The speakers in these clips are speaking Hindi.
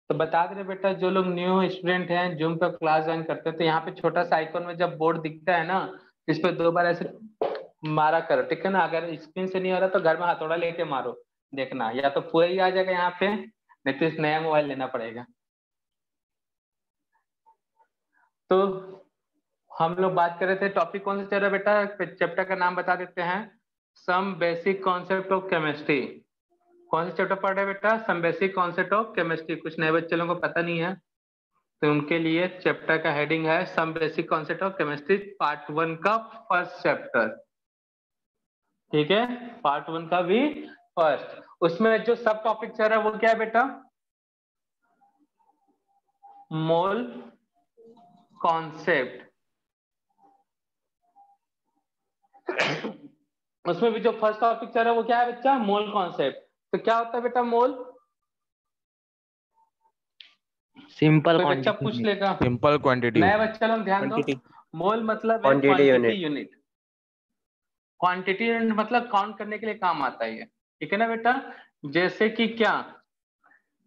तो बता दे रहे बेटा, जो लोग न्यू स्टूडेंट हैं जूम पे क्लास ज्वाइन करते हैं, तो यहाँ पे छोटा सा आइकॉन में जब बोर्ड दिखता है ना, इस पे 2 बार ऐसे मारा करो, ठीक है ना। अगर स्क्रीन से नहीं हो रहा तो घर में हथौड़ा लेके मारो, देखना या तो पूरा ही आ जाएगा यहाँ पे, नहीं तो इस नया मोबाइल लेना पड़ेगा। तो हम लोग बात कर रहे थे, टॉपिक कौन सा चल रहा है बेटा, चैप्टर का नाम बता देते हैं, some basic concept of chemistry. कौन सा चैप्टर पढ़ रहे हैं बेटा, some basic concept of chemistry. कुछ नए बच्चे लोगों को पता नहीं है तो उनके लिए चैप्टर का हेडिंग है some basic concept of chemistry, part 1 का फर्स्ट चैप्टर। ठीक है, पार्ट 1 का भी फर्स्ट। उसमें जो सब टॉपिक चल रहा है वो क्या है बेटा, मोल कॉन्सेप्ट। उसमें भी जो फर्स्ट टॉपिक चल रहा है वो क्या है बच्चा, मोल कॉन्सेप्ट। तो क्या होता है बेटा मोल, सिंपल कोई बच्चा क्वांटिटी। पूछ लेगा, सिंपल क्वांटिटी नया होता है। बच्चा लोग ध्यान दो। क्वांटिटी मोल मतलब है quantity quantity unit. Unit, quantity unit मतलब काउंट करने के लिए काम आता है ये, ठीक है ना बेटा। जैसे कि क्या,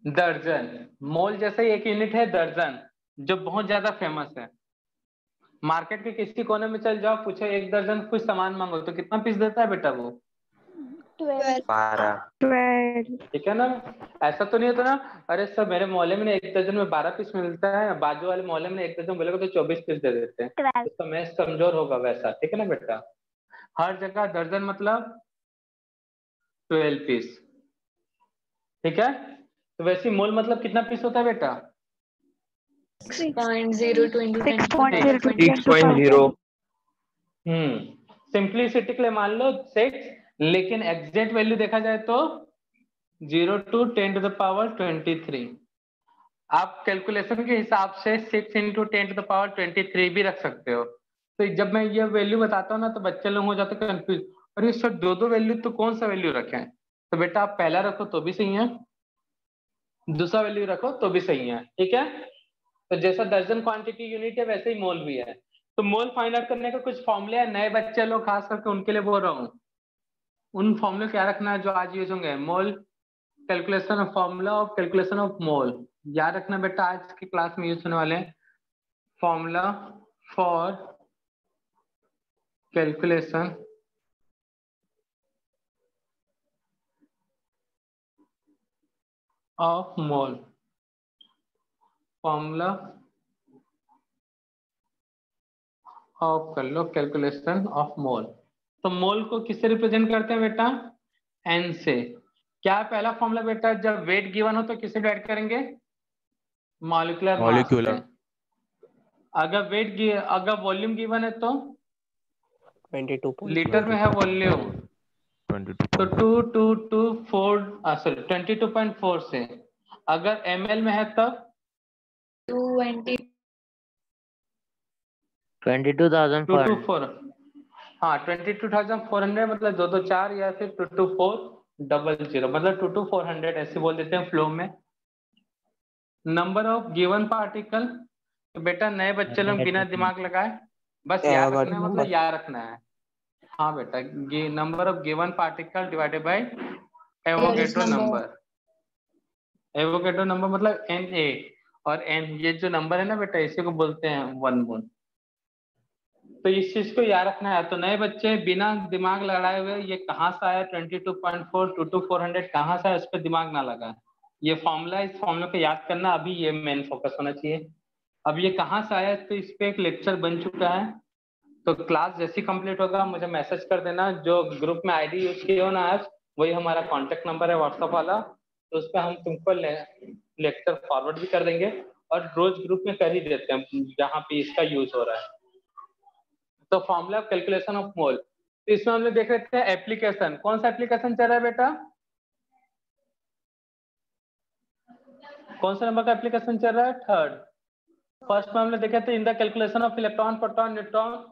दर्जन, मोल जैसे एक यूनिट है दर्जन, जो बहुत ज्यादा फेमस है। मार्केट के किसी कोने में चल जाओ, पूछो 1 दर्जन कुछ सामान मांगो तो कितना पीस देता है बेटा वो, 12। ठीक है ना। ऐसा तो नहीं होता ना, अरे सर मेरे मोहल्ले में 1 दर्जन में 12 पीस मिलता है, बाजू वाले मोहल्ले में 1 दर्जन बोलेगा तो 24 पीस दे देते हैं, उसका मैथ कमजोर होगा वैसा, ठीक है ना बेटा। हर जगह दर्जन मतलब 12 पीस, ठीक है। तो वैसे मोल मतलब कितना पीस होता है बेटा, 6.02 into 10 to the power 6.0। Simplicity के लिए मान लो 6, लेकिन एग्जैक्ट वैल्यू देखा जाए तो 0 to 10 to the power 23। आप कैलकुलेशन के हिसाब से 6 into 10 to the power 23 भी रख सकते हो। तो जब मैं ये वैल्यू बताता हूँ ना तो बच्चे लोग हो जाते हैं कंफ्यूज, अरे सर दो वैल्यू तो कौन सा वैल्यू रखें। तो बेटा आप पहला रखो तो भी सही है, दूसरा वैल्यू रखो तो भी सही है, ठीक है। तो जैसा दर्जन क्वांटिटी यूनिट है वैसे ही मोल भी है। तो मोल फाइंड आउट करने का कुछ फॉर्मूले है, नए बच्चे लोग खास करके उनके लिए बोल रहा हूँ, उन फॉर्मूले क्या रखना है जो आज यूज होंगे। Mole calculation of, formula of calculation of mole याद रखना बेटा, आज की क्लास में यूज होने वाले हैं। Formula for calculation of mole, formula of कर लो कैलकुलेशन ऑफ मोल। तो मोल को किससे रिप्रेजेंट करते हैं बेटा, एन से। क्या है पहला फॉर्मूला बेटा, जब वेट गिवन हो तो किसे डिवाइड करेंगे, मॉलिक्यूलर मास से। मॉलिक्यूलर। अगर वॉल्यूम गिवन है तो 22.4। लीटर में है वॉल्यूम, 22 तो 22.4 से। अगर ml में है तब 20 22,400। 224, हाँ 22,400 मतलब 224 या फिर 22400 मतलब 22400 ऐसे बोल देते हैं फ्लो में। नंबर ऑफ गिवन पार्टिकल, तो बेटा नए बच्चे लोग बिना दिमाग लगाए बस याद रखना है, मतलब याद रखना है। हाँ बेटा, number of given particle divided by Avogadro number. Avogadro number मतलब Na, और n ये जो नंबर है ना बेटा इसी को बोलते हैं 1 मोल। तो इस चीज को याद रखना है। तो नए बच्चे बिना दिमाग लगाए हुए ये कहाँ से आया 22.4 22400 कहाँ से आया, उस पर दिमाग ना लगा। ये फॉर्मूला, इस फॉर्मूला को याद करना, अभी ये मेन फोकस होना चाहिए। अब ये कहाँ से आया, तो इस पे एक लेक्चर बन चुका है। तो क्लास जैसी कंप्लीट होगा मुझे मैसेज कर देना, जो ग्रुप में आईडी यूज किए हो ना आज, वही हमारा कांटेक्ट नंबर है व्हाट्सएप वाला, तो उस पर हम तुमको लेक्चर फॉरवर्ड भी कर देंगे, और रोज ग्रुप में कर ही देते हैं जहाँ पे इसका यूज हो रहा है। तो फॉर्मूला ऑफ कैलकुलेशन ऑफ मोल, तो इसमें हम लोग देख रहे थे एप्लीकेशन। कौन सा एप्लीकेशन चल रहा है बेटा, कौन सा नंबर का एप्लीकेशन चल रहा है, थर्ड। फर्स्ट में हमने देखे थे in the calculation of electron proton neutron,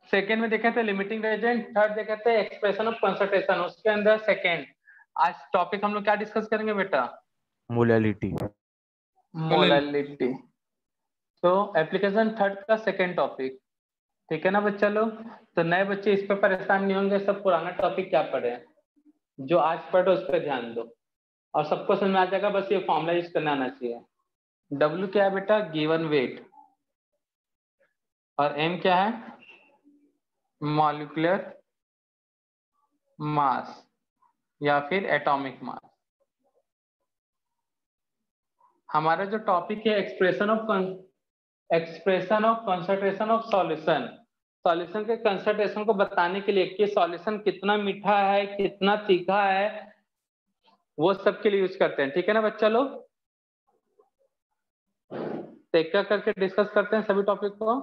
second में देखे थे लिमिटिंग रेजेंट, थर्ड देखे थे एक्सप्रेशन ऑफ कंसंट्रेशन, उसके अंदर सेकेंड। आज टॉपिक हम लोग क्या डिस्कस करेंगे बेटा, मोलैलिटी। मोलैलिटी। तो एप्लीकेशन थर्ड का सेकेंड टॉपिक, ठीक है ना बच्चा लोग। तो नए बच्चे इस पर परेशान नहीं होंगे, सब पुराना टॉपिक क्या पढ़े हैं, जो आज पढ़ो उस पर ध्यान दो। और सबको समझ में आ जाएगा, बस ये फॉर्मूला यूज करना आना चाहिए। W क्या है बेटा? Given weight. और M क्या है? मॉलिक्यूलर मास या फिर एटॉमिक मास। हमारा जो टॉपिक है expression of concentration of solution, solution के कंसंट्रेशन को बताने के लिए कि सॉल्यूशन कितना मीठा है, कितना तीखा है, वो सब के लिए यूज करते हैं। ठीक है ना बच्चा लोग? तो एक करके डिस्कस करते हैं सभी टॉपिक को।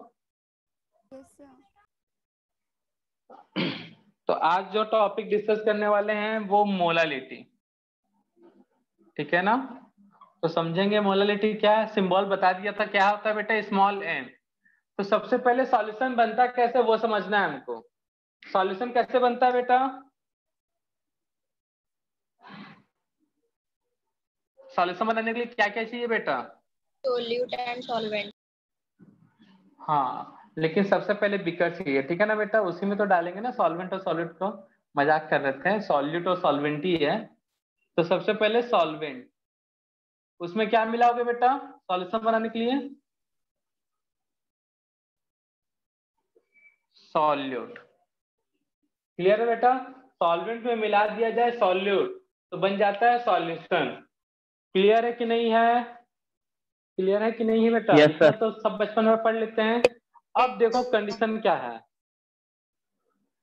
तो आज जो टॉपिक डिस्कस करने वाले हैं वो मोलालिटी। ठीक है ना? तो समझेंगे मोलालिटी क्या है। सिंबल बता दिया था क्या होता है बेटा, स्मॉल m। तो सबसे पहले सॉल्यूशन बनता कैसे वो समझना है हमको। सॉल्यूशन कैसे बनता है बेटा? सॉल्यूशन बनाने के लिए क्या क्या चाहिए बेटा? Solute and solvent. हाँ, लेकिन सबसे पहले बीकर चाहिए। ठीक है ना बेटा? उसी में तो डालेंगे ना सॉल्वेंट और सॉल्यूट को। मजाक कर रहे थे, सॉल्यूट और सॉल्वेंट ही है। तो सबसे पहले सॉल्वेंट, उसमें क्या मिलाओगे बेटा सॉल्यूशन बनाने के लिए? सॉल्यूट। क्लियर है बेटा? सॉल्वेंट में मिला दिया जाए सॉल्यूट तो बन जाता है सॉल्यूशन। क्लियर है कि नहीं है? क्लियर है कि नहीं है बेटा? Yes, इतना sir. तो सब बचपन में पढ़ लेते हैं। अब देखो कंडीशन क्या है।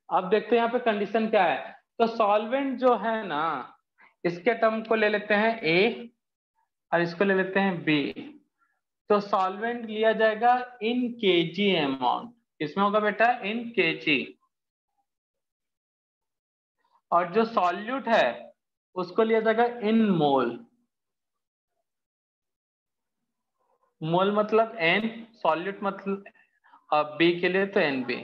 अब देखते हैं यहाँ पे कंडीशन क्या है। तो सॉल्वेंट जो है ना, इसके टर्म को ले लेते हैं ए और इसको ले लेते हैं बी। तो सॉल्वेंट लिया जाएगा इन केजी अमाउंट। इसमें होगा बेटा इन केजी। और जो सॉल्यूट है उसको लिया जाएगा इन मोल। मोल मतलब एन, सॉल्यूट मतलब बी के लिए तो एन बी।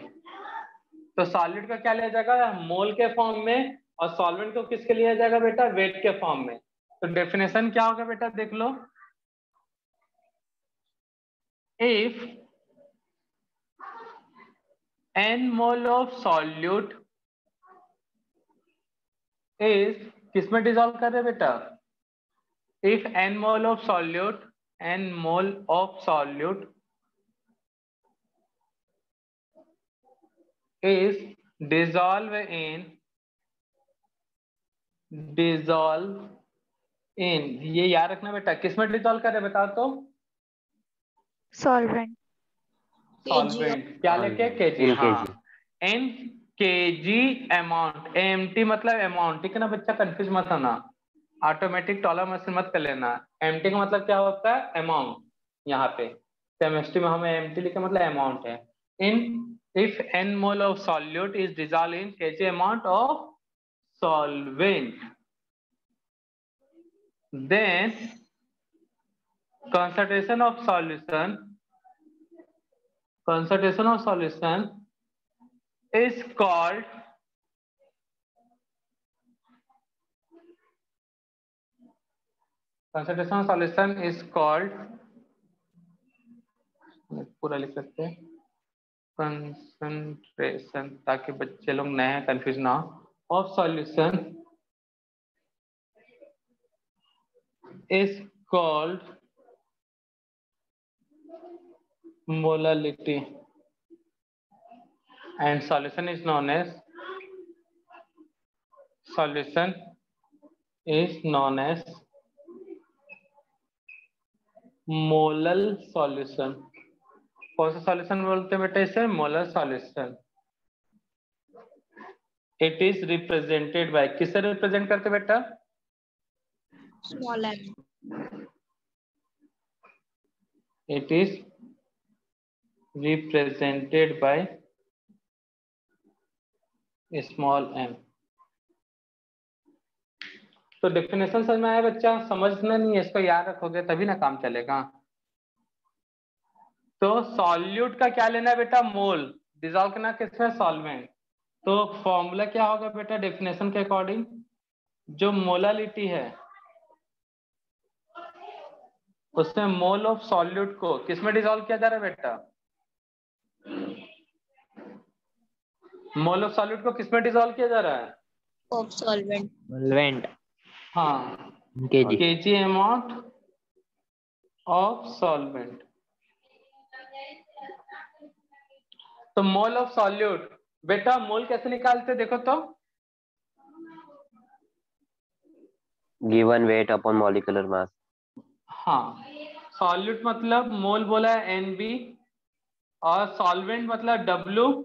तो सॉल्यूट का क्या लिया जाएगा? मोल के फॉर्म में। और सॉल्वेंट को किसके लिया जाएगा बेटा? वेट के फॉर्म में। तो डेफिनेशन क्या होगा बेटा देख लो। If n mole of solute is, किसमें डिसॉल्व कर रहे बेटा? If n mole of solute, n mole of solute is dissolve in, ये याद रखना बेटा, किसमें डिसॉल्व कर रहे बताओ तो? सॉल्वेंट। सॉल्वेंट क्या लेके? केजी। In हाँ, kg. इन केजी अमाउंट। एमटी मतलब अमाउंट। ठीक है ना बच्चा? कंफ्यूज मत होना, ऑटोमेटिक टॉलर मशीन मत कर लेना। एमटी का मतलब क्या होता है? अमाउंट। यहाँ पे केमिस्ट्री में हमें एमटी लिखा मतलब अमाउंट है। इन if n mole of solute is dissolved in kg amount of solvent, then concentration of solution is called पूरा लिख सकते हैं कंसंट्रेशन, ताकि बच्चे लोग नए कंफ्यूज ना हो, of solution is called molality and solution is known as molal solution. कौन सा सॉल्यूशन बोलते हैं बेटा इसे? Molar solution. It is represented by, किससे रिप्रेजेंट करते बेटा? Small m। It is represented by small m। तो डेफिनेशन समझ में आया बच्चा? समझना नहीं है, इसको याद रखोगे तभी ना काम चलेगा। तो सॉल्यूट का क्या लेना है बेटा? मोल। डिसॉल्व करना किसमें? सॉल्वेंट। तो फॉर्मूला क्या होगा बेटा डेफिनेशन के अकॉर्डिंग? जो मोलालिटी है उसमें मोल ऑफ सॉल्यूट को किसमें डिसॉल्व किया जा रहा है बेटा? मोल ऑफ सॉल्यूट को किसमें डिसॉल्व किया जा रहा है? Of solvent. Solvent. हाँ, kg. kg amount of solvent. तो मोल ऑफ सॉल्यूट, बेटा मोल कैसे निकालते देखो तो, Given weight upon molecular mass. हाँ सॉल्यूट मतलब मोल बोला है NB, और सॉल्वेंट मतलब W,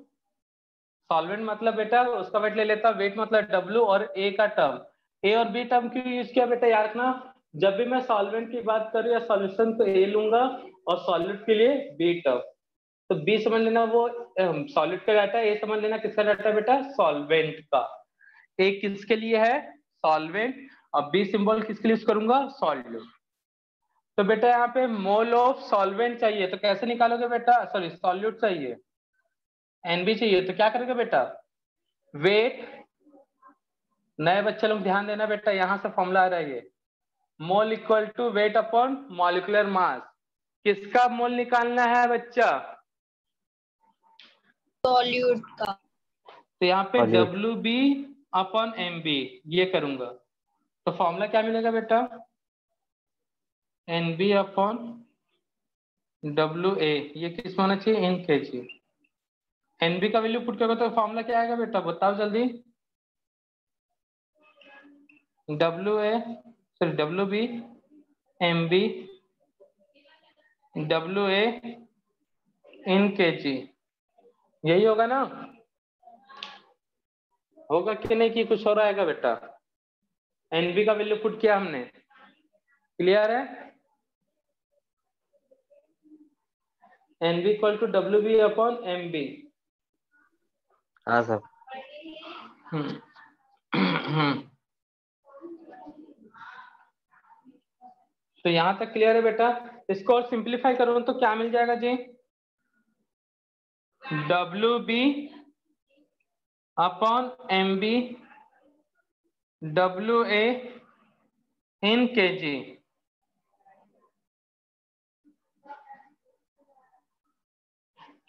सॉल्वेंट मतलब बेटा उसका वेट ले लेता, वेट मतलब W, और A का टर्म, A और B टर्म क्यों यूज किया बेटा, याद रखना जब भी मैं सॉल्वेंट की बात करूँ या सॉल्यूशन तो A लूंगा और सॉल्यूट के लिए B टर्म। तो B समझ लेना वो सॉल्यूट का डाटा, A समझ लेना किसका डाटा बेटा, सॉल्वेंट का। A किसके लिए है, सॉल्वेंट, और B सिंबल किसके लिए यूज करूंगा, सॉल्यूट। तो बेटा यहाँ पे मोल ऑफ सॉल्वेंट चाहिए तो कैसे निकालोगे बेटा, सॉरी सॉल्यूट चाहिए, NB चाहिए, तो क्या करोगे बेटा, वेट, नए बच्चे लोग ध्यान देना बेटा, यहां से फॉर्मूला आ रहा है ये, mole equal to weight upon molecular mass. किसका मोल निकालना है बच्चा, सॉल्यूट का। तो यहाँ पे Solute. WB अपॉन MB ये करूंगा, तो फॉर्मूला क्या मिलेगा बेटा, NB अपॉन WA, ये किस में होना चाहिए, इन kg। NB का वैल्यू पुट करोगे तो फॉर्मूला क्या आएगा बेटा, बताओ जल्दी, WA sorry WB MB WA इन kg, यही होगा ना, होगा कि नहीं कि कुछ और आएगा बेटा, NB का वैल्यू पुट किया हमने, क्लियर है, NB equal to WB upon MB। हाँ सर. तो यहां तक क्लियर है बेटा, इसको और सिंप्लीफाई करो तो क्या मिल जाएगा जी, WB अपॉन MB WA इन kg।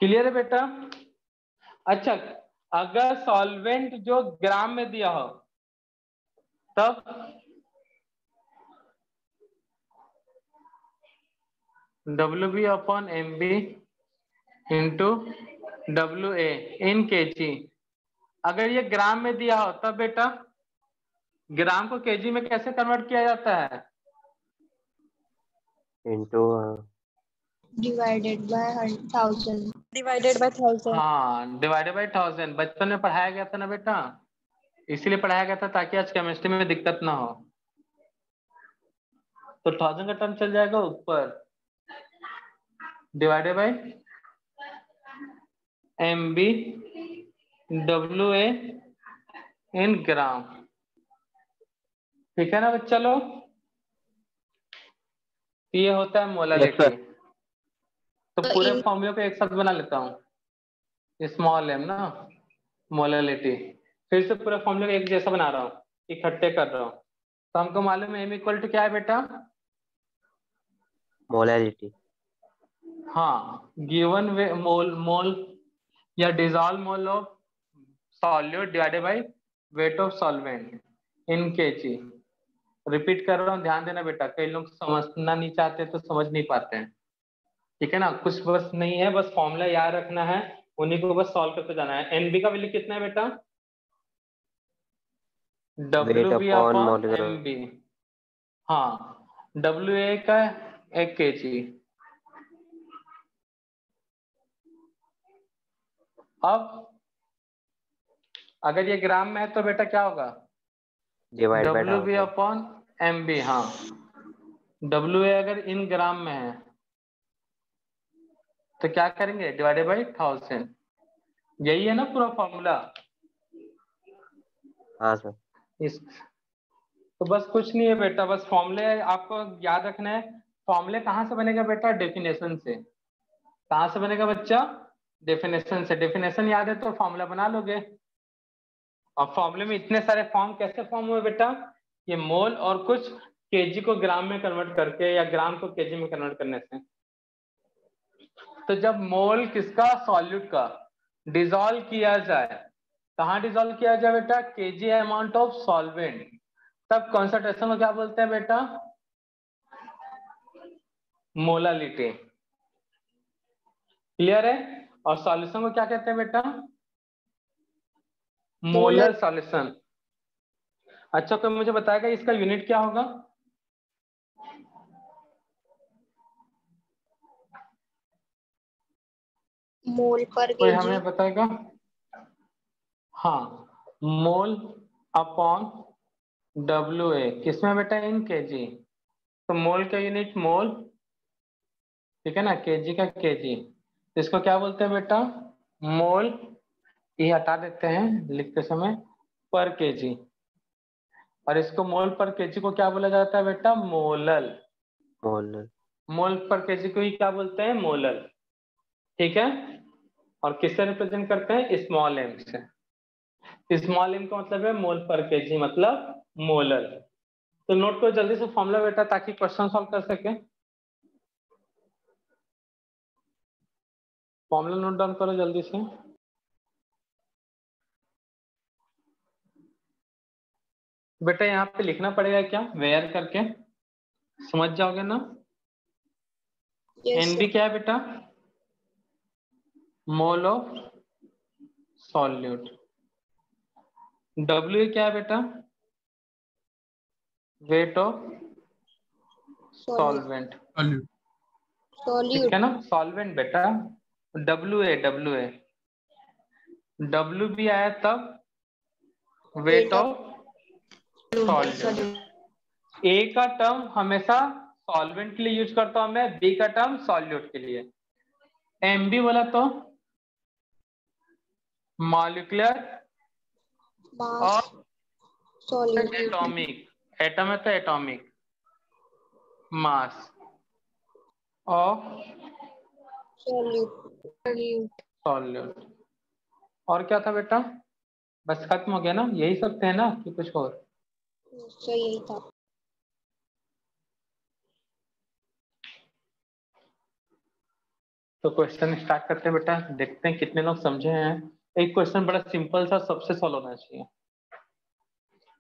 क्लियर है बेटा, अच्छा अगर सॉल्वेंट जो ग्राम में दिया हो तब WB upon MB into WA इन kg, अगर ये ग्राम में दिया हो तब बेटा ग्राम को kg में कैसे कन्वर्ट किया जाता है, Into divided by 1000, divided by 1000। हाँ डिवाइडेड बाई 1000, बचपन में पढ़ाया गया था ना बेटा, इसीलिए पढ़ाया गया था ताकि आज केमिस्ट्री में दिक्कत ना हो। तो 1000 का टर्म चल जाएगा ऊपर, डिवाइडेड बाई MB WA इन ग्राम, ठीक है ना बच्चा लोग, ये होता है yes मोलालिटी। sir. तो पूरे फॉर्मूले को एक साथ बना लेता हूँ, स्मॉल m ना, मोलालिटी, फिर से पूरे फॉर्मूले को एक जैसा बना रहा हूँ, इकट्ठे कर रहा हूँ। तो हमको मालूम है m इक्वल टू क्या है बेटा, Molarity. हाँ गिवन मोल मोल या dissolve mole of solute divided by weight of solvent in kg। Repeat कर रहा हूँ, ध्यान देना बेटा, कई लोग समझना नहीं चाहते तो समझ नहीं पाते हैं, ठीक है ना, कुछ बस नहीं है, बस फॉर्मूला याद रखना है, उन्हीं को बस सॉल्व करते जाना है। NB का वैल्यू कितना है बेटा, Weight WB upon upon molecular. MB, हाँ WA का 1 kg। अब अगर ये ग्राम में है तो बेटा क्या होगा, Divide by WB 1000. Upon MB, हाँ WA अगर इन ग्राम में है तो क्या करेंगे, डिवाइडेड बाई 1000, यही है ना पूरा फॉर्मूला हाँ सर. इस, तो बस कुछ नहीं है बेटा, बस फॉर्मूले आपको याद रखना है। फॉर्मूले कहाँ से बनेगा बेटा, डेफिनेशन से। कहाँ से बनेगा बच्चा, डेफिनेशन से, डेफिनेशन याद है तो फॉर्मूला बना लोगे। और फॉर्मूले में इतने सारे फॉर्म कैसे फॉर्म हुए बेटा, ये मोल और कुछ केजी को ग्राम में कन्वर्ट करके या ग्राम को केजी में कन्वर्ट करने से। तो जब मोल किसका, सॉल्यूट का डिसॉल्व किया जाए, कहाँ डिसॉल्व किया जाए बेटा, केजी अमाउंट ऑफ सॉल्वेंट, तब कॉन्सेंट्रेशन को क्या बोलते हैं बेटा? मोलालिटी। क्लियर है? और सॉल्यूशन को क्या कहते हैं बेटा? Molar solution. अच्छा, कोई मुझे बताएगा इसका यूनिट क्या होगा? मोल पर कोई केजी। हमें बताएगा? हाँ, मोल अपॉन WA किसमें बेटा? इन केजी। तो मोल का यूनिट मोल, ठीक है ना, केजी का केजी। तो इसको क्या बोलते हैं बेटा? मोल, ये हटा देते हैं लिखते समय, पर केजी। और इसको मोल पर केजी को क्या बोला जाता है बेटा? मोलल। मोलर। मोल पर केजी को ही क्या बोलते हैं? मोलल। ठीक है। और किससे रिप्रेजेंट करते हैं? स्मॉल एम से। स्मॉल एम का मतलब है मोल पर केजी, मतलब मोलल। तो नोट करो जल्दी से फॉर्मूला बेटा, ताकि क्वेश्चन सॉल्व कर सके। फॉर्मूला नोट डाउन करो जल्दी से। बेटा यहाँ पे लिखना पड़ेगा क्या? वेयर करके समझ जाओगे ना। यस एनबी क्या है बेटा? मोल ऑफ सॉल्यूट। डब्ल्यू क्या है बेटा? Weight of solvent. ठीक सॉल्यूट। है ना, सॉल्वेंट बेटा। डब्ल्यू ए डब्ल्यू भी आया तब वेट ऑफ सॉल्यूट। ए का टर्म हमेशा सॉल्वेंट के लिए यूज करता हूं मैं, बी का टर्म सॉल्यूट के लिए। एम बी बोला तो मॉलिक्यूलर मास और सॉल्यूट। एटॉमिक, एटम है तो atomic mass of solute. Solute. और क्या था बेटा? बस खत्म हो गया ना? यही सब थे ना कि कुछ और? सो यही था। तो क्वेश्चन स्टार्ट करते हैं बेटा, देखते हैं कितने लोग समझे हैं। एक क्वेश्चन बड़ा सिंपल सा, सबसे सॉल्व होना चाहिए।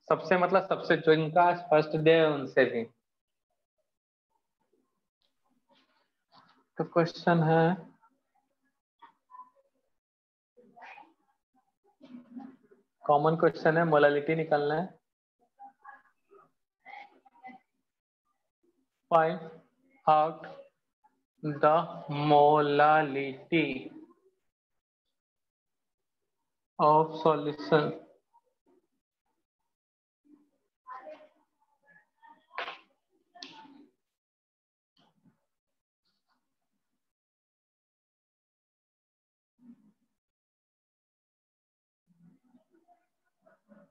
सबसे मतलब सबसे, जो इनका फर्स्ट डे है उनसे भी। तो क्वेश्चन है, कॉमन क्वेश्चन है, मोलालिटी निकालना है। Find out the molality of solution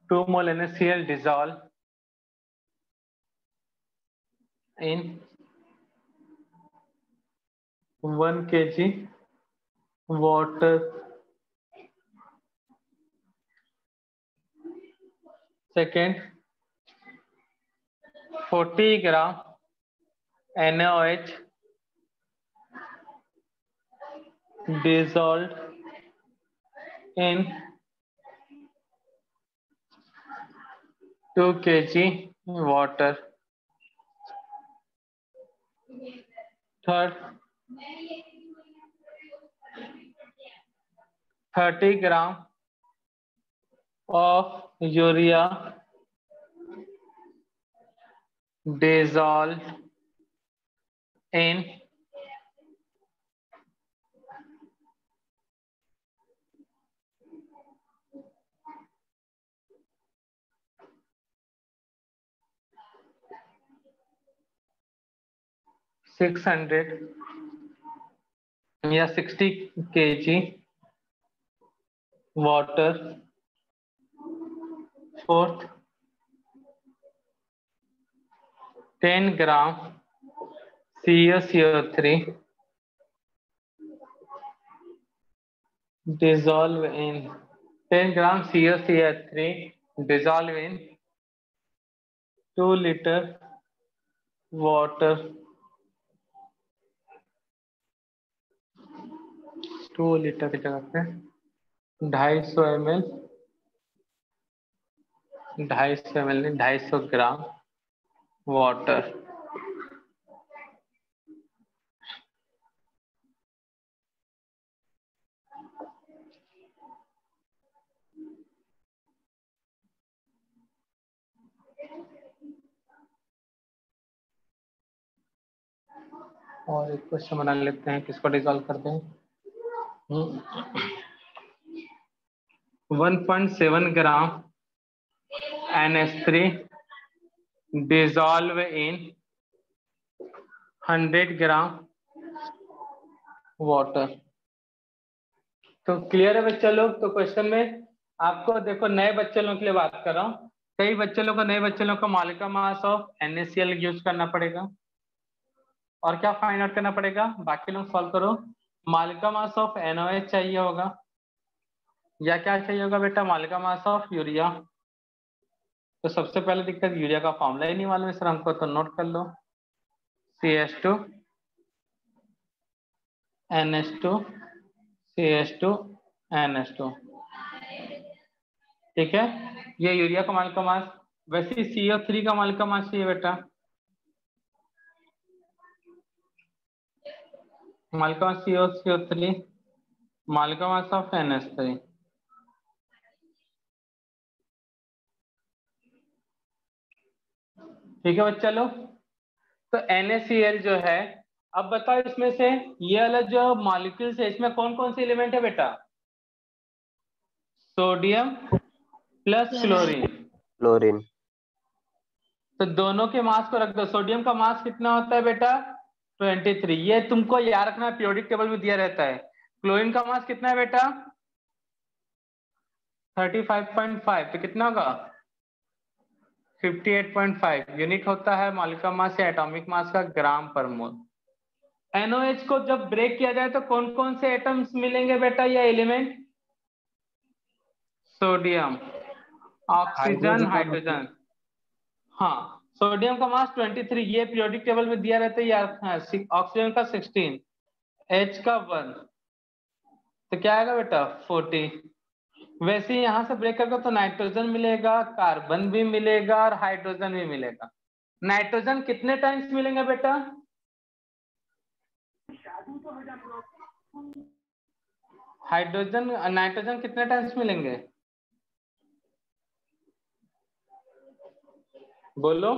two mole NaCl dissolve in 1 kg water. Second, 40 gram NaOH dissolved in 2 kg water. Third, 30 gram of urea dissolved in 600 या 60 kg water. Fourth, 10 gram CaCO3 dissolve in 10 gram CaCO3 dissolve in 2 liter water. 2 litre की जगह पे 250 ml 250 ml 250 ग्राम वाटर। और एक क्वेश्चन बना लेते हैं, किसको डिसॉल्व करते हैं। 1.7 ग्राम NH3 dissolve in 100 gram water. तो क्लियर है बच्चा लोग। तो क्वेश्चन में आपको देखो, नए बच्चे लोगों के लिए बात कर रहा हूँ। कई बच्चे लोग को, नए बच्चे लोग को molecular mass of NaCl use करना पड़ेगा। और क्या फाइंड आउट करना पड़ेगा, बाकी लोग सॉल्व करो। मॉलिक्यूलर मास ऑफ NaOH चाहिए होगा, या क्या चाहिए होगा बेटा, मॉलिक्यूलर मास ऑफ यूरिया। तो सबसे पहले दिक्कत, यूरिया का फॉर्मूला ही नहीं मालूम है सर हमको, तो नोट कर लो CH2 NH2 CH2 NH2। ठीक है, ये यूरिया का मॉलिक्यूलर मास। वैसे CO3 का मॉलिक्यूलर मास चाहिए बेटा, molecular mass CO3 molecular mass of NH3। ठीक है बच्चा लोग। तो NaCl जो है, अब बताओ इसमें से ये वाला जो मॉलिक्यूल्स है, इसमें कौन कौन से एलिमेंट है बेटा, सोडियम प्लस क्लोरीन। क्लोरीन। तो दोनों के मास को रख दो। सोडियम का मास कितना होता है बेटा, 23। ये तुमको याद रखना है, पीरियोडिक टेबल में दिया रहता है। क्लोरीन का मास कितना है बेटा, 35.5। तो कितना होगा, 58.5 यूनिट होता है मॉलिक्यूलर मास या एटॉमिक मास का ग्राम पर मोल। NOH को जब ब्रेक किया जाए तो कौन कौन से एटम्स मिलेंगे बेटा, या एलिमेंट, सोडियम, ऑक्सीजन, हाइड्रोजन। हाँ, सोडियम का मास 23, ये पीरियोडिक टेबल में दिया रहता है यार। हाँ, ऑक्सीजन का 16, H का 1, तो क्या आएगा बेटा 40। वैसे ही यहां से ब्रेक करके तो नाइट्रोजन मिलेगा, कार्बन भी मिलेगा और हाइड्रोजन भी मिलेगा। नाइट्रोजन कितने टाइम्स मिलेंगे बेटा, हाइड्रोजन नाइट्रोजन कितने टाइम्स मिलेंगे, बोलो।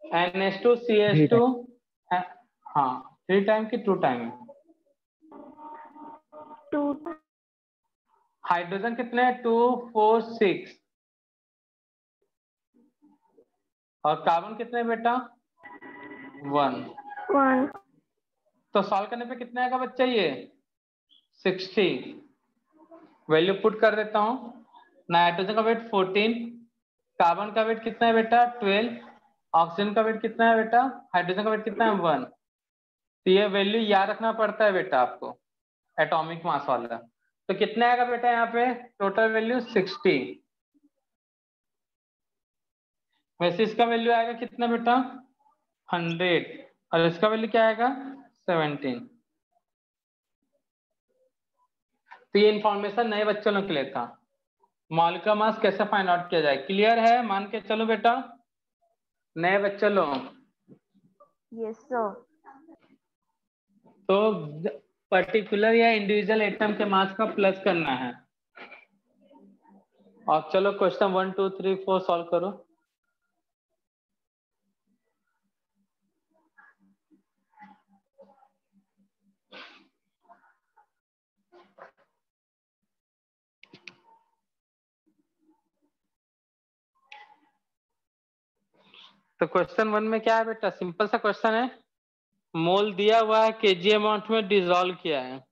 NH2 CH2, हाँ 3 टाइम की 2 टाइम। 2। हाइड्रोजन कितने हैं, 2 4 6। और कार्बन कितने बेटा, 1। 1। तो सॉल्व करने पे कितना आएगा बच्चा, ये 60। वैल्यू पुट कर देता हूं। नाइट्रोजन का वेट 14, कार्बन का वेट कितना है बेटा 12, ऑक्सीजन का वेट कितना है बेटा, हाइड्रोजन का वेट कितना है 1। तो ये वैल्यू याद रखना पड़ता है बेटा आपको, एटॉमिक मास वाला। तो कितना आएगा बेटा यहाँ पे, टोटल वैल्यू 60। वैसे इसका वैल्यू आएगा कितना बेटा, 100। और इसका वैल्यू क्या आएगा, 17। तो ये इंफॉर्मेशन नए बच्चों के लिए था, मॉलिक्यूलर मास कैसे फाइंड आउट किया जाए। क्लियर है, मान के चलो बेटा नए बच्चे लोग। Yes sir. तो पर्टिकुलर या इंडिविजुअल एटम के मास का प्लस करना है। और चलो क्वेश्चन 1 2 3 4 सॉल्व करो। तो क्वेश्चन 1 में क्या है बेटा, सिंपल सा क्वेश्चन है। मोल दिया हुआ है, केजी अमाउंट में डिसॉल्व किया है।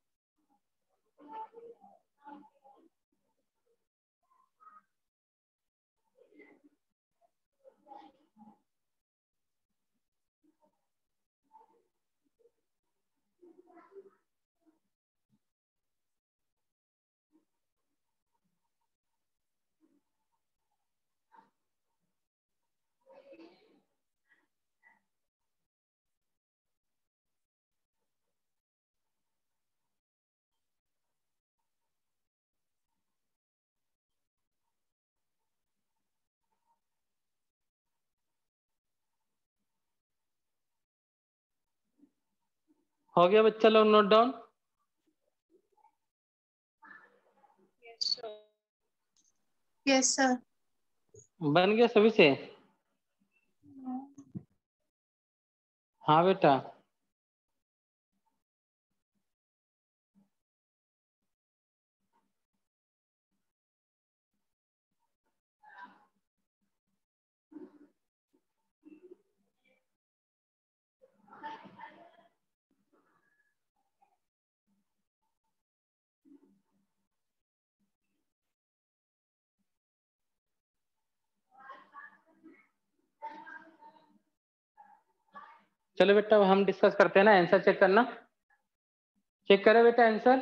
हो गया बच्चा लोग नोट डाउन? Yes sir. बन गया सभी से? हाँ बेटा। चलो बेटा हम डिस्कस करते हैं ना, आंसर चेक करना। चेक करो बेटा आंसर।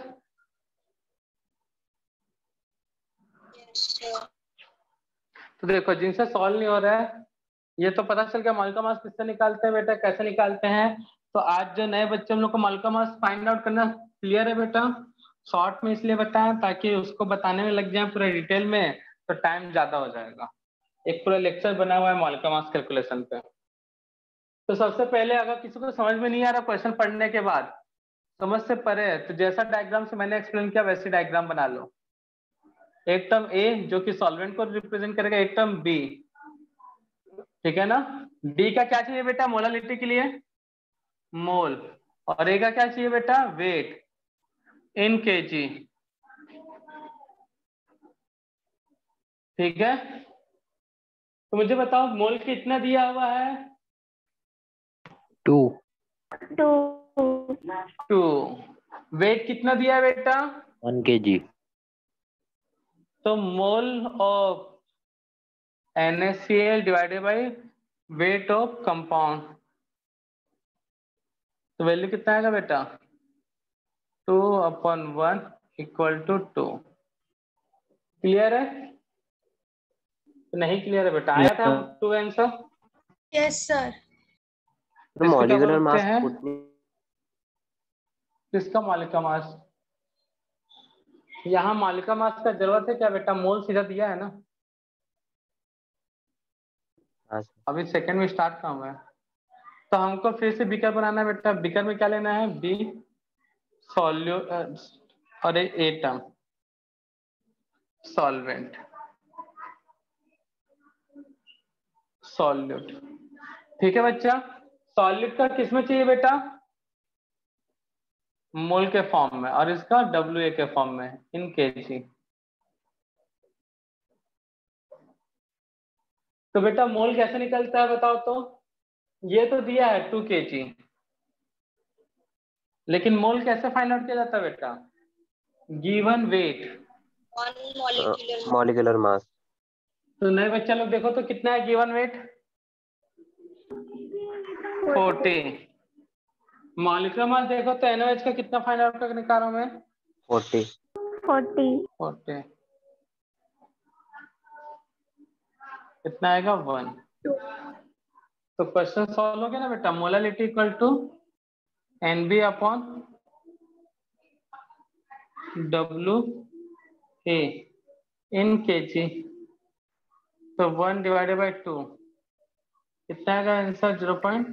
तो देखो जिनसे सॉल्व नहीं हो रहा है, ये तो पता चल गया मॉल का मास किससे निकालते हैं बेटा, कैसे निकालते हैं। तो आज जो नए बच्चे हम लोग को मॉल का मास फाइंड आउट करना क्लियर है बेटा। शॉर्ट में इसलिए बताया ताकि उसको बताने में लग जाए पूरा डिटेल में, तो टाइम ज्यादा हो जाएगा। एक पूरा लेक्चर बना हुआ है मॉल का मास कैलकुलेशन पे। तो सबसे पहले अगर किसी को समझ में नहीं आ रहा क्वेश्चन पढ़ने के बाद, समझ से परे है, तो जैसा डायग्राम से मैंने एक्सप्लेन किया वैसे डायग्राम बना लो। एक टर्म ए जो कि सॉल्वेंट को रिप्रेजेंट करेगा, एक टर्म बी, ठीक है ना। डी का क्या चाहिए बेटा मोलालिटी के लिए? मोल। और ए का क्या चाहिए बेटा? वेट इन केजी, ठीक है। तो मुझे बताओ मोल कितना दिया हुआ है? 2 2। वेट कितना दिया है बेटा? 1 kg। तो mole of NaCl divided by weight of compound, तो वैल्यू कितना आएगा बेटा? 2/1 इक्वल टू 2। क्लियर है? नहीं क्लियर है बेटा? आया था 2 आंसर? Yes sir. तो इसको क्या मॉलिक्यूलर बोलते मास हैं? उतनी किसका मॉलिक्यूलर मास? यहाँ मॉलिक्यूलर मास का जरूरत है क्या बेटा? मोल सीधा दिया है ना। हाँ सर। अभी सेकंड में स्टार्ट काम है, तो हमको फिर से बीकर बनाना है बेटा। बीकर में क्या लेना है? बी सॉल्यू और ए टर्म सॉल्वेंट सॉल्यूट, ठीक है बच्चा। सॉल्यूट का किसमें चाहिए बेटा? मोल के फॉर्म में, और इसका WA के फॉर्म में इन केजी। तो बेटा मोल कैसे निकलता है बताओ तो? ये तो दिया है 2 kg, लेकिन मोल कैसे फाइंड आउट किया जाता है बेटा? Given weight. मॉलिक्यूलर मास तो नए बच्चा लोग देखो तो कितना है गिवन वेट? 40। मॉलिक्यूलर मास देखो तो NaOH का कितना फाइंड आउट करके निकालो मैं? 40। 40 कितना आएगा? 1। तो क्वेश्चन सॉल्व हो गया ना बेटा। Molality equal to NB upon WA in kg, तो 1 डिवाइडेड बाई 2 कितना आएगा आंसर? 0.5।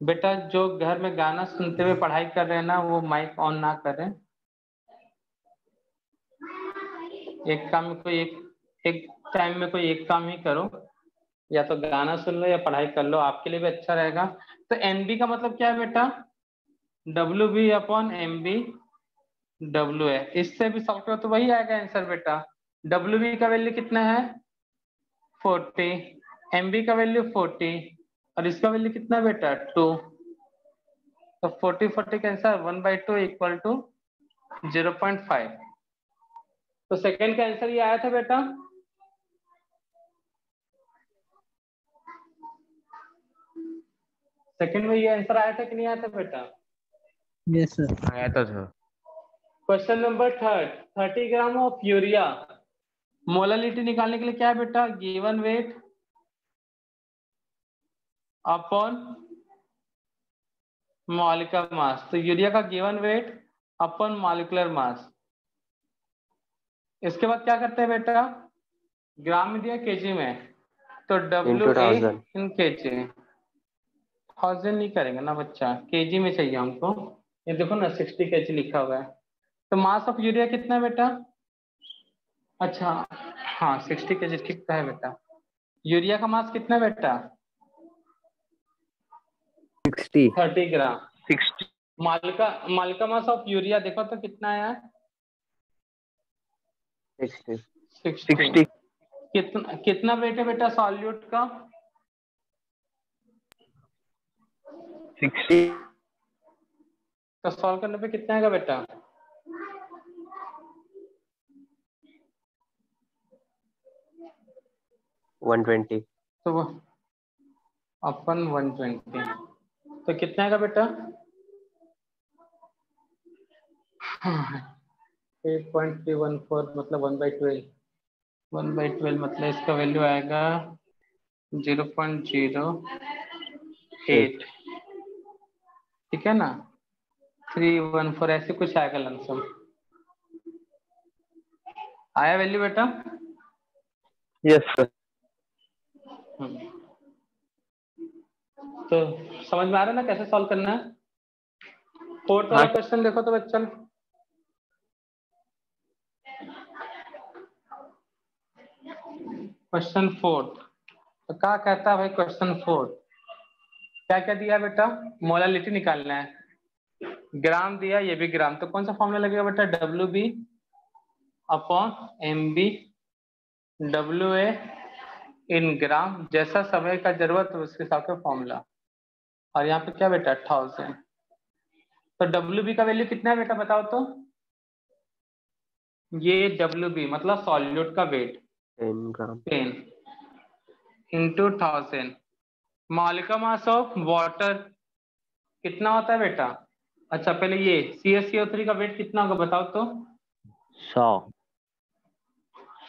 बेटा जो घर में गाना सुनते हुए पढ़ाई कर रहे हैं ना, वो माइक ऑन ना करें। एक काम में कोई एक टाइम में कोई एक काम ही करो, या तो गाना सुन लो या पढ़ाई कर लो, आपके लिए भी अच्छा रहेगा। तो NB का मतलब क्या है बेटा? WB upon MB WA। इससे भी सॉल्व करो तो वही आएगा आंसर बेटा। WB का वैल्यू कितना है? 40। MB का वैल्यू 40 और इसका वैल्यू कितना बेटा? 2। तो 40 का आंसर 1/2 इक्वल टू 0.5। तो सेकंड का आंसर ये आया था बेटा। सेकंड में ये आंसर आया था कि नहीं आया था बेटा? Yes sir. आया था sir. Question number 30 gram of urea. Molality निकालने के लिए क्या है बेटा? गिवन वेट अपॉन मॉलिक्यूलर मास। तो यूरिया का गिवन वेट अपॉन मॉलिक्यूलर मास। इसके बाद क्या करते हैं बेटा? ग्राम में दिया केजी में, तो इंटू WA 1000। इन केजी 1000 नहीं करेंगे ना बच्चा, केजी में चाहिए हमको। ये देखो ना 60 केजी लिखा हुआ है। तो मास ऑफ यूरिया कितना है बेटा? अच्छा हाँ 60 केजी ठीक है बेटा। यूरिया का मास कितना है बेटा? 60 30 ग्राम। 60 मालिका मास ऑफ यूरिया देखो तो कितना है? 60 60। कितना वेट है बेटा सॉल्यूट का? 60 तो सॉल्व करने पे कितना आएगा बेटा? $120। तो वो अपन 120 तो कितना आएगा बेटा? 8.314 मतलब 1/12। 1/12 मतलब इसका वैल्यू आएगा 0.08। ठीक है ना? 314 ऐसे कुछ आएगा लमसम। आया वैल्यू बेटा? Yes sir. तो समझ में आ रहा है ना कैसे सॉल्व करना है? फोर्थ वाला क्वेश्चन देखो तो बच्चा। क्वेश्चन फोर्थ तो क्या कहता है भाई? क्वेश्चन फोर्थ क्या क्या दिया बेटा? मोलालिटी निकालना है। ग्राम दिया, ये भी ग्राम, तो कौन सा फॉर्मूला लगेगा बेटा? WB अपॉन MB WA इन ग्राम, जैसा समय का जरूरत है उसके हिसाब से फॉर्मूला। और यहाँ पे क्या बेटा? 1000। तो WB का वैल्यू कितना है बेटा बताओ तो? ये WB मतलब सॉल्यूट का weight 10 gram. 10 into 1000। Molecular mass of water कितना होता है बेटा? अच्छा पहले ये CaCO3 का वेट कितना होगा बताओ तो? 100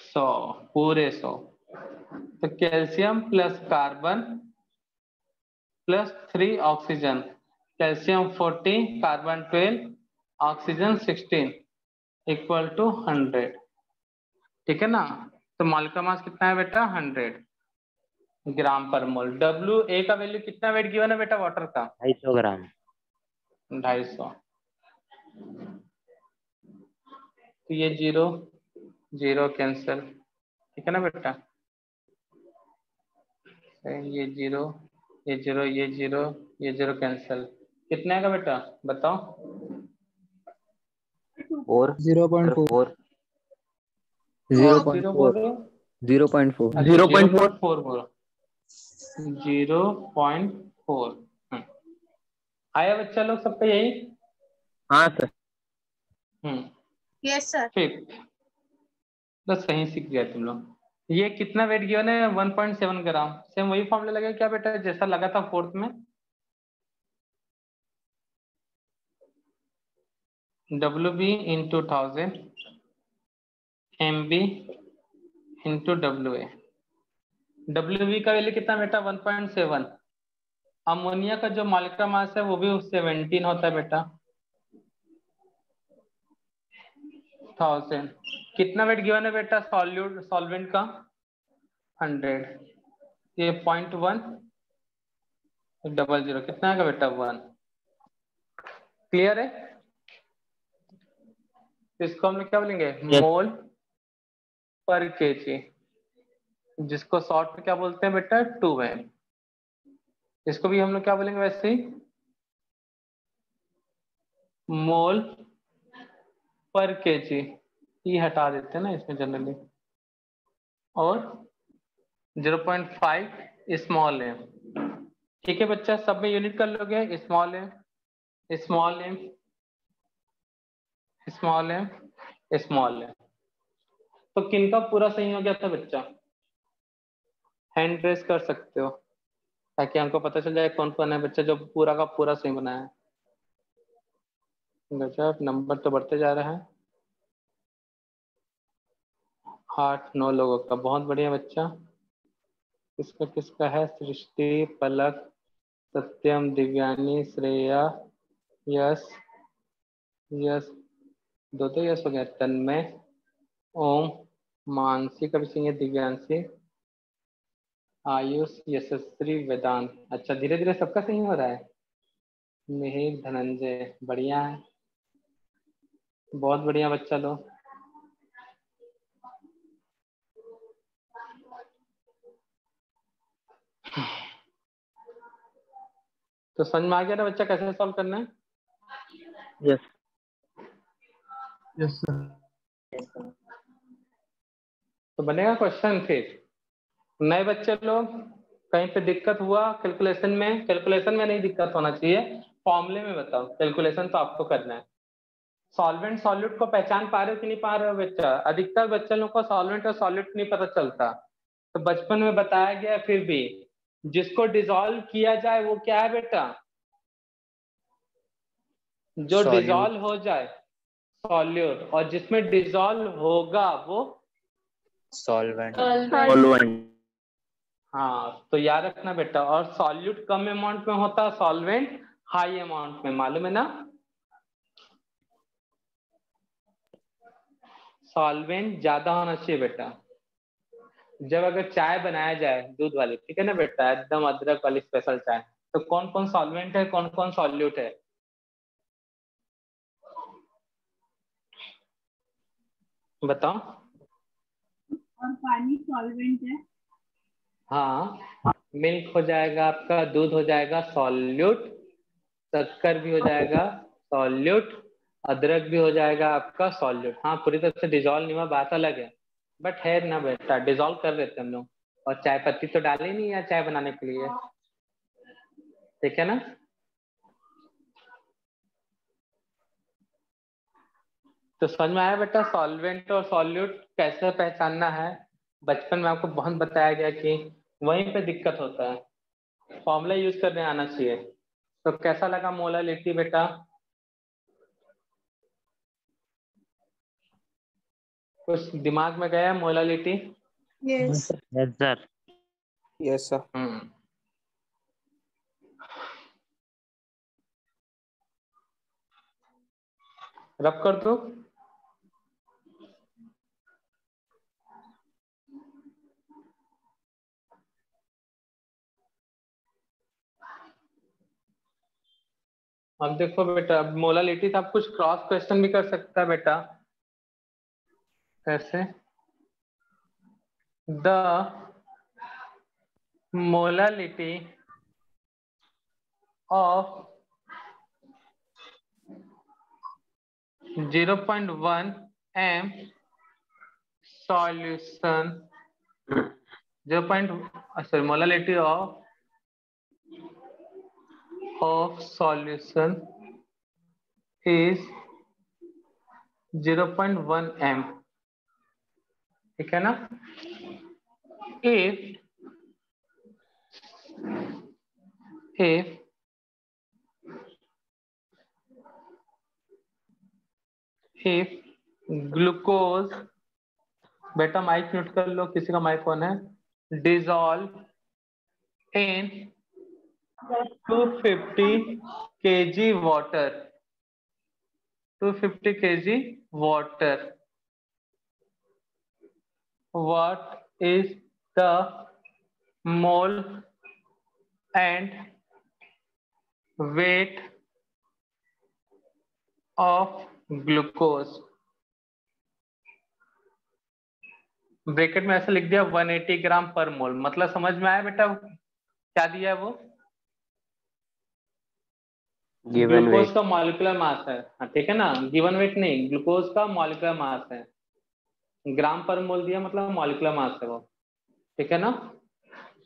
100 पूरे 100। तो calcium plus carbon plus 3 oxygen, calcium 40 carbon 12 oxygen 16 equal to 100। ठीक है ना? तो मॉलिक्यूलर मास कितना है बेटा? 100 ग्राम पर मोल। WA का वैल्यू कितना वेट गिवन है बेटा वाटर का? 250 ग्राम। 250। तो ये 0 0 कैंसिल। ठीक है ना बेटा? ये 0 ये 0 ये 0 ये 0 कैंसिल। कितने आएगा बेटा बताओ? 4 0.4 4 और 0 बोलो। 0.4 अच्छा 0.4 0.4 बोलो। 0.4। आया बच्चा लोग सबका यही? हाँ सर। Yes sir. फिफ्थ बस सही सीख गया तुम लोग। ये कितना वेट गिवन है? 1.7 ग्राम। सेम वही फॉर्मूला लगेगा क्या बेटा जैसा लगा था फोर्थ में? WB into 1000 MB into WA। WB का वैल्यू कितना बेटा? 1.7। अमोनिया का जो मॉलिक्यूलर मास है वो भी 17 होता है बेटा। 1000 कितना वेट गिवन है बेटा सॉल्वेंट का? 100। ये 0.1 00 कितना आएगा बेटा? 1। क्लियर है? इसको हम लोग क्या बोलेंगे? Yes. मोल पर केजी, जिसको शॉर्ट में क्या बोलते हैं बेटा? 2m। इसको भी हम लोग क्या बोलेंगे वैसे ही? मोल पर केजी। ये हटा देते हैं ना इसमें जनरली। और 0.5 स्मॉल एम। ठीक है बच्चा सब में यूनिट कर लोगे? Small m small m small m small m. तो किनका पूरा सही हो गया था बच्चा? हैंड रेस कर सकते हो ताकि हमको पता चल जाए कौन कौन है बच्चा जो पूरा का पूरा सही बनाया है। गजब नंबर तो बढ़ते जा रहा है। 8-9 लोगों का, बहुत बढ़िया बच्चा। किसका किसका है? सृष्टि, पलक, सत्यम, दिव्यानी, श्रेया, यश यश दो यश हो गया, तन्मय, ओम, मानसी का भी चाहिए, दिव्यांशी, आयुष, यशस्वी, वेदांत। अच्छा, धीरे धीरे सबका सही हो रहा है। मिहिर, धनंजय, बढ़िया है, बहुत बढ़िया बच्चा लोग। तो समझ में आ गया ना बच्चा कैसे सॉल्व करना है? Yes yes sir. तो बनेगा क्वेश्चन फिर। नए बच्चे लोग, कहीं पे दिक्कत हुआ कैलकुलेशन में? कैलकुलेशन में नहीं दिक्कत होना चाहिए, फॉर्मूले में बताओ। कैलकुलेशन तो आपको करना है। सॉल्वेंट सॉल्यूट को पहचान पा रहे हो कि नहीं पा रहे हो बच्चा? अधिकतर बच्चे लोग को सॉल्वेंट और सॉल्यूट नहीं पता चलता, तो बचपन में बताया गया। फिर भी जिसको डिसॉल्व किया जाए वो क्या है बेटा? जो Solute. डिसॉल्व हो जाए सॉल्यूट, और जिसमें डिसॉल्व होगा वो Solvent. सॉल्वेंट। हाँ, तो याद रखना बेटा। और सॉल्यूट कम अमाउंट में होता है, सॉल्वेंट हाई अमाउंट में, मालूम है ना? सॉल्वेंट ज्यादा होना चाहिए बेटा। जब अगर चाय बनाया जाए दूध वाली, ठीक है ना बेटा, एकदम अदरक वाली स्पेशल चाय, तो कौन कौन सॉल्वेंट है, कौन कौन सॉल्यूट है? बताओ। और पानी सॉल्वेंट है। हाँ, मिल्क हो जाएगा आपका, दूध हो जाएगा सॉल्यूट, शक्कर भी हो जाएगा सॉल्यूट, अदरक भी हो जाएगा आपका सॉल्यूट। हाँ, पूरी तरह से डिजोल्व नहीं हुआ बात अलग है, बट है ना बेटा, डिजोल्व कर देते हम लोग। और चाय पत्ती तो डाली नहीं है चाय बनाने के लिए, ठीक है ना? तो समझ में आया बेटा सॉल्वेंट और सॉल्यूट कैसे पहचानना है? बचपन में आपको बहुत बताया गया कि वहीं पे दिक्कत होता है, फॉर्मूला यूज करने आना चाहिए। तो कैसा लगा मोलालिटी बेटा? कुछ दिमाग में गया molality? Yes. Yes sir. Yes, sir. रब कर दो। अब देखो बेटा, अब मोलालिटी था, आप कुछ क्रॉस क्वेश्चन भी कर सकता है बेटा। कैसे? The molality of 0.1 m solution, 0. Molality of solution is 0.1 m, ठीक है ना? if ग्लूकोज, बेटा माइक म्यूट कर लो, किसी का माइक ऑन है, dissolve in 250 kg water, 250 kg water, what is the mole and weight of glucose? Bracket में ऐसे लिख दिया 180 ग्राम पर मोल, मतलब समझ में आया बेटा क्या दिया है वो? Given glucose weight. का मॉलिक्यूलर मास है, हाँ ठीक है ना, गिवन वेट नहीं, ग्लूकोज का मॉलिक्यूलर मास है। ग्राम पर मोल दिया मतलब मॉलिक्यूलर मास है वो, ठीक है ना?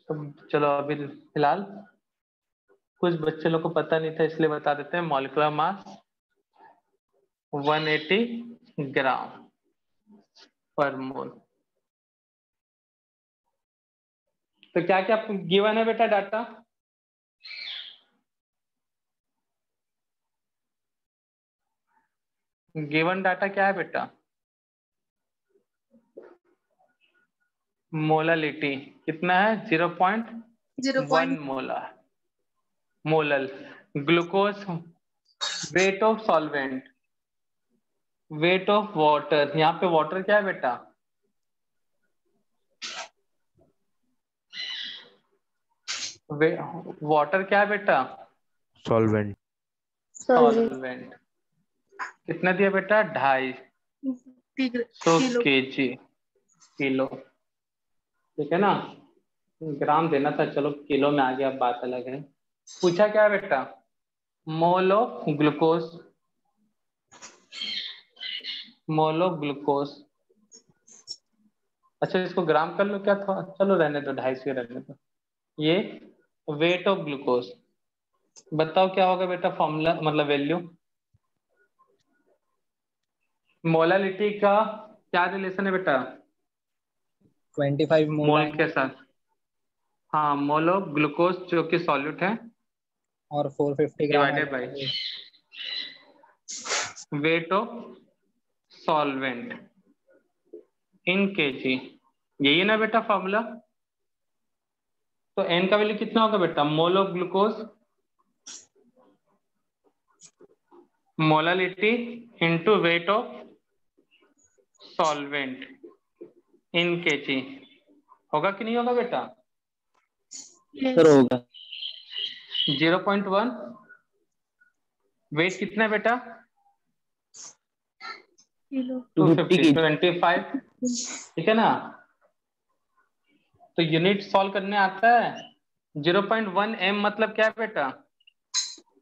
तो चलो अभी फिलहाल कुछ बच्चे लोग को पता नहीं था इसलिए बता देते हैं, मॉलिक्यूलर मास 180 ग्राम पर मोल। तो क्या क्या गिवन है बेटा डाटा? गिवन डाटा क्या है बेटा? मोलालिटी कितना है? 0.1 molar, molal. Glucose, weight of solvent, weight of water, यहाँ पे वाटर क्या है बेटा? वाटर क्या है बेटा? solvent, solvent. कितना दिया बेटा? 250 kg किलो। ठीक है ना, ग्राम देना था, चलो किलो में आ गया, अब बात अलग है। पूछा क्या है बेटा? Mole of glucose, mole of glucose. अच्छा इसको ग्राम कर लो क्या था, चलो रहने दो, 250 रहने दो। ये वेट ऑफ ग्लूकोज, बताओ क्या होगा बेटा फॉर्मूला, मतलब वैल्यू। मोलालिटी का क्या रिलेशन है बेटा? 25 मोल के साथ। हाँ, मोल ऑफ ग्लूकोज जो कि सॉल्यूट है, और 450 gram divided by weight of solvent in KG. यही है ना बेटा फॉर्मूला? तो एन का वैल्यू कितना होगा बेटा? Mole of glucose molality into weight of solvent in KG. होगा कि नहीं होगा बेटा? सर होगा। 0.1। वेट कितना है बेटा? 250 25। ठीक है ना, तो यूनिट सॉल्व करने आता है। 0.1 m मतलब क्या है बेटा?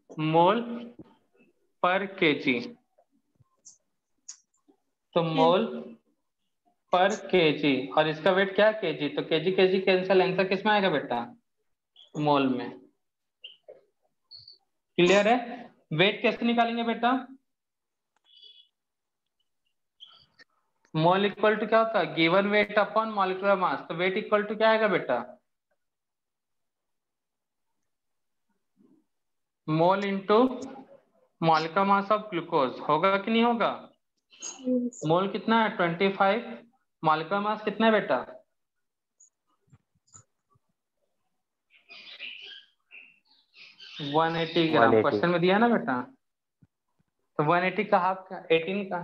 मोल पर केजी। तो मोल पर केजी, और इसका वेट क्या है? केजी। तो केजी केजी कैंसिल, आंसर किस में आएगा बेटा? मोल में। क्लियर है? वेट कैसे निकालेंगे बेटा? मोल इक्वल टू क्या होता है? गिवन वेट अपॉन मॉलिक्यूलर मास। तो वेट इक्वल टू क्या आएगा बेटा? Mole into molecular mass of glucose. होगा कि नहीं होगा? मोल कितना है? 25। मॉलिक्यूलर मास कितना है बेटा? 180 ग्राम। 180। क्वेश्चन में दिया है ना बेटा? तो 180 का हाफ 18 का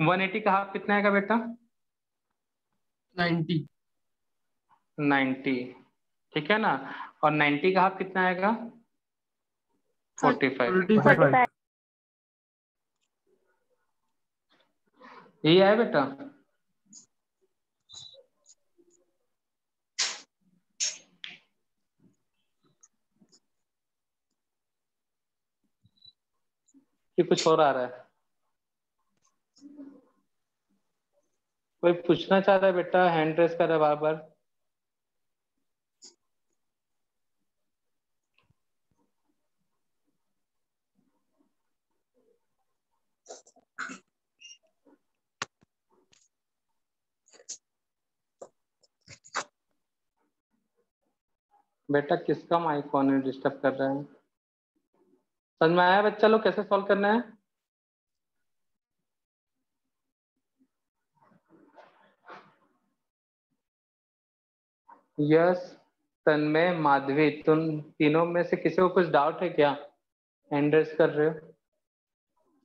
180 का हाफ कितना आएगा बेटा? 90। ठीक है ना, और 90 का हाफ कितना आएगा? 45। यही है बेटा। कि कुछ और आ रहा है? कोई पूछना चाह रहा है बेटा? हैंड रेस कर रहा है बार बार। बेटा किसका माइक ऑन है, डिस्टर्ब कर रहा है? समझ में आया बच्चा लोग कैसे सॉल्व करना है? यस, तन्मय, माधवी, तुम तीनों में से किसी को कुछ डाउट है क्या? हैंड रेस कर रहे हो?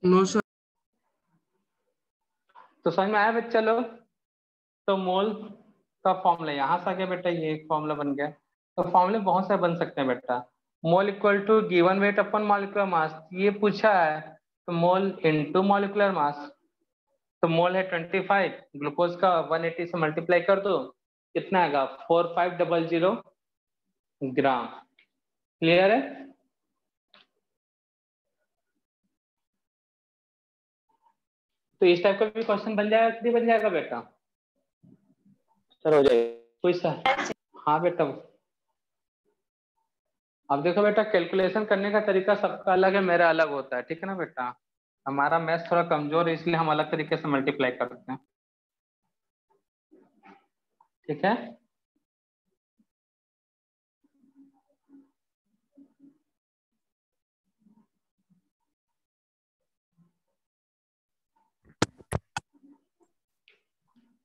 No sir. तो समझ में आया बच्चा लोग? तो मोल का फॉर्मूला यहाँ से आ गया बेटा, ये एक फॉर्मूला बन गया। तो फॉर्मूले बहुत सारे बन सकते हैं बेटा। Mole equal to given weight upon molecular mass, ये पूछा है, तो मोल इनटू मॉलिक्यूलर मास। तो मोल है 25, ग्लूकोज का 180 से मल्टीप्लाई कर दो, कितना आएगा? 4500 ग्राम। क्लियर है? तो इस टाइप का भी क्वेश्चन बन जाएगा कि नहीं बन जाएगा बेटा? सर हो जाएगा। कोई सा? हाँ बेटा। अब देखो बेटा, कैलकुलेशन करने का तरीका सबका अलग है, मेरा अलग होता है। ठीक है ना बेटा? हमारा मैथ्स थोड़ा कमजोर है, इसलिए हम अलग तरीके से मल्टीप्लाई करते हैं। ठीक है?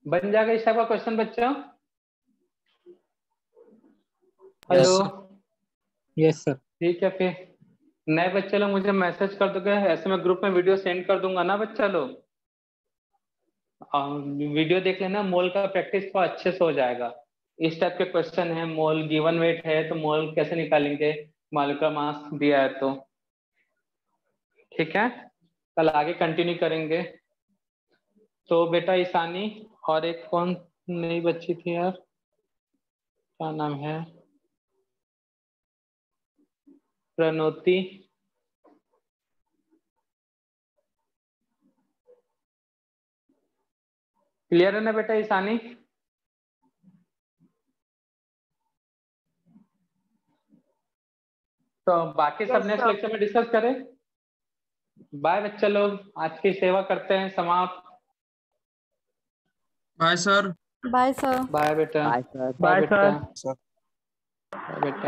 बन जाएगा इस टाइप का क्वेश्चन बच्चा? हेलो? Yes sir. ठीक है, फिर नए बच्चे लोग मुझे मैसेज कर दोगे, ऐसे मैं ग्रुप में वीडियो सेंड कर दूंगा ना बच्चा लोग। वीडियो देख लेना, मोल का प्रैक्टिस तो अच्छे से हो जाएगा। इस टाइप के क्वेश्चन है, मोल गिवन वेट है तो मोल कैसे निकालेंगे, मॉलिक्यूलर मास दिया है तो। ठीक है, कल आगे कंटिन्यू करेंगे। तो बेटा ईशानी और एक कौन नई बच्ची थी यार, क्या नाम है, प्रणोति। क्लियर है ना बेटा ईशानी? तो बाकी सब Yes, नेक्स्ट sir. लेक्चर में डिस्कस करें। बाय बच्चे लोग, आज की सेवा करते हैं समाप्त। Bye sir. Bye, sir. Bye बेटा। Bye sir. बाय Bye, बेटा। sir. बाय बेटा।